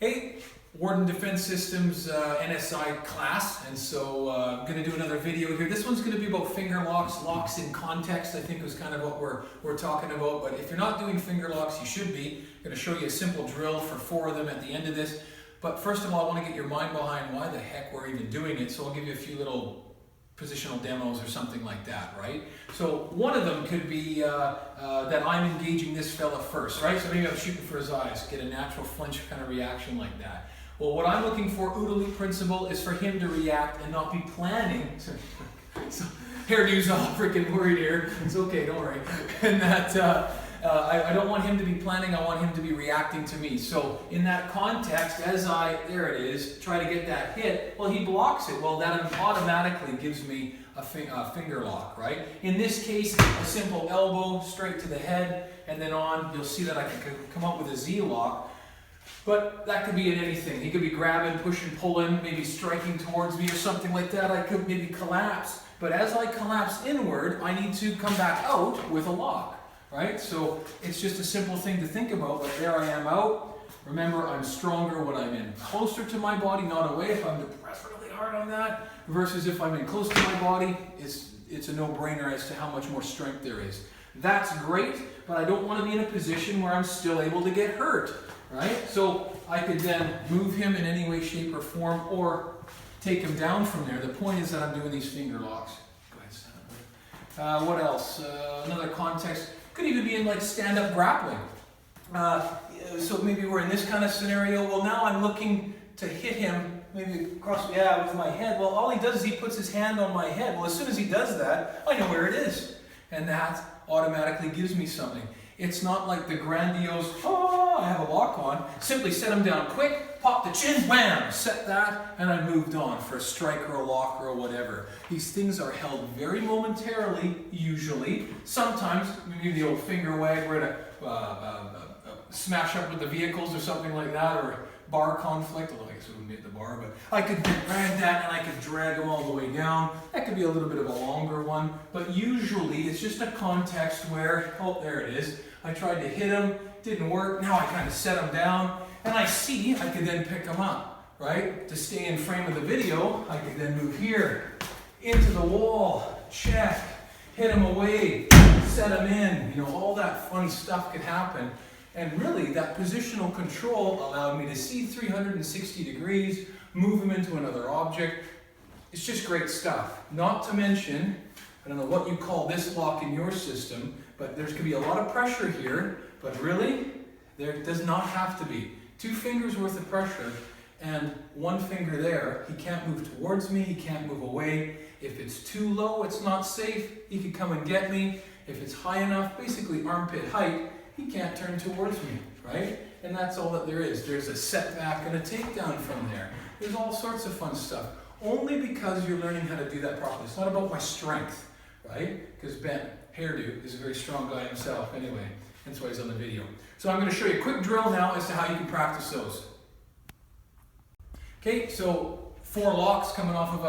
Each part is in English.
Hey, Warden Defense Systems NSI class, and so I'm going to do another video here. This one's going to be about finger locks, locks in context, I think was kind of what we're talking about. But if you're not doing finger locks, you should be. I'm going to show you a simple drill for 4 of them at the end of this. But first of all, I want to get your mind behind why the heck we're even doing it, so I'll give you a few little positional demos or something like that, right? So one of them could be that I'm engaging this fella first, right? So maybe I'm shooting for his eyes, get a natural flinch kind of reaction like that. Well, what I'm looking for, OODA loop principle, is for him to react and not be planning. So hairdo's all freaking worried here. It's okay, don't worry. And that I don't want him to be planning, I want him to be reacting to me. So in that context, as there it is, try to get that hit, well, he blocks it. Well, that automatically gives me a finger lock, right? In this case, a simple elbow straight to the head, and then on, you'll see that I can come up with a Z lock. But that could be in anything. He could be grabbing, pushing, pulling, maybe striking towards me or something like that. I could maybe collapse. But as I collapse inward, I need to come back out with a lock, right? So it's just a simple thing to think about. But there I am out. Remember, I'm stronger when I'm in closer to my body, not away. If I'm pressed really hard on that, versus if I'm in close to my body, it's a no-brainer as to how much more strength there is. That's great, but I don't want to be in a position where I'm still able to get hurt. Right? So I could then move him in any way, shape, or form, or take him down from there. The point is that I'm doing these finger locks. Go ahead, stand up. What else? Another context could even be in like stand-up grappling. So maybe we're in this kind of scenario. Well, now I'm looking to hit him, maybe across, with my head. Well, all he does is he puts his hand on my head. Well, as soon as he does that, I know where it is. And that automatically gives me something. It's not like the grandiose, I have a lock on. Simply set him down quick, pop the chin, wham, set that, and I moved on for a strike or a lock or whatever. These things are held very momentarily, usually. Sometimes, maybe the old finger wag, we're gonna smash up with the vehicles or something like that, or bar conflict, although I guess we wouldn't be at the bar, but I could drag that and I could drag them all the way down. That could be a little bit of a longer one, but usually it's just a context where, there it is. I tried to hit him, didn't work, now I kind of set him down, and I see I could then pick him up, right? To stay in frame of the video, I could then move here, into the wall, check, hit him away, set him in, all that fun stuff could happen. And really, that positional control allowed me to see 360 degrees, move him into another object. It's just great stuff. Not to mention, I don't know what you call this lock in your system, but there's going to be a lot of pressure here, but really, there does not have to be. 2 fingers worth of pressure, and 1 finger there. He can't move towards me, he can't move away. If it's too low, it's not safe. He could come and get me. If it's high enough, basically armpit height, he can't turn towards me, right? And that's all that there is. There's a setback and a takedown from there. There's all sorts of fun stuff. Only because you're learning how to do that properly. It's not about my strength, right? Because Ben, hairdo, is a very strong guy himself anyway. That's why he's on the video. So I'm going to show you a quick drill now as to how you can practice those. Okay, so 4 locks coming off of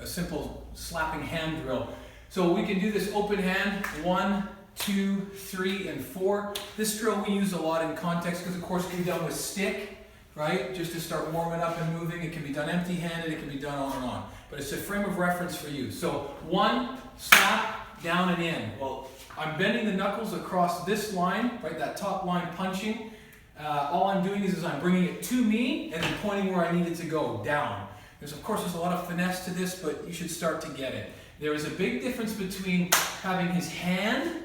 a simple slapping hand drill. So we can do this open hand, 1, 2, 3, and 4. This drill we use a lot in context because, of course, it can be done with stick, right? Just to start warming up and moving. It can be done empty-handed. It can be done on and on. But it's a frame of reference for you. So 1, slap, down and in. Well, I'm bending the knuckles across this line, right? That top line punching. All I'm doing is I'm bringing it to me and then pointing where I need it to go, down. There's a lot of finesse to this, but you should start to get it. There is a big difference between having his hand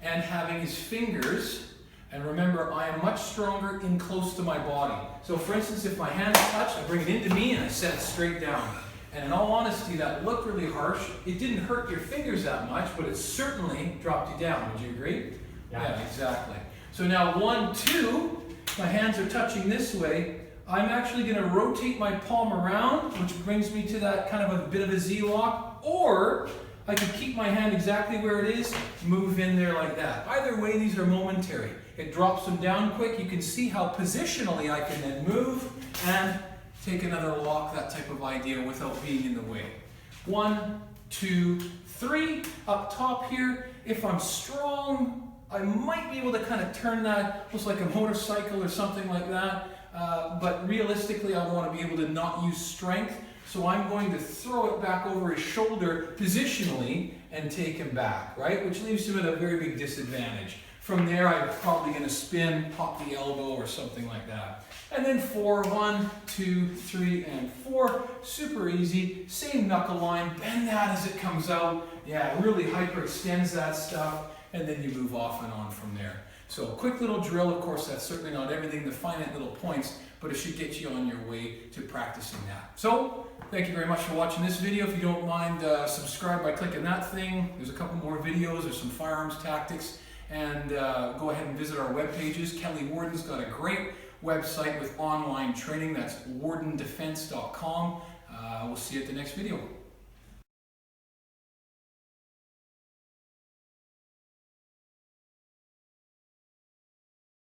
and having his fingers, and remember, I am much stronger in close to my body. So for instance, if my hands touch, I bring it into me and I set it straight down. And in all honesty, that looked really harsh. It didn't hurt your fingers that much, but it certainly dropped you down. Would you agree? Yeah, exactly. So now 1, 2, my hands are touching this way. I'm actually going to rotate my palm around, which brings me to that kind of a bit of a Z lock, or I can keep my hand exactly where it is, move in there like that. Either way, these are momentary. It drops them down quick. You can see how positionally I can then move and take another lock, that type of idea, without being in the way. 1, 2, 3. Up top here, if I'm strong, I might be able to kind of turn that almost like a motorcycle or something like that. But realistically, I want to be able to not use strength. So I'm going to throw it back over his shoulder positionally and take him back, right? Which leaves him at a very big disadvantage. From there, I'm probably going to spin, pop the elbow or something like that. And then 4, 1, 2, 3, and 4. Super easy. Same knuckle line. Bend that as it comes out. Yeah, it really hyperextends that stuff. And then you move off and on from there. So a quick little drill. Of course, that's certainly not everything, the finite little points, but it should get you on your way to practicing that. So, thank you very much for watching this video. If you don't mind, subscribe by clicking that thing. There's a couple more videos. There's some firearms tactics. And go ahead and visit our web pages. Kelly Warden's got a great website with online training. That's wardendefense.com. We'll see you at the next video.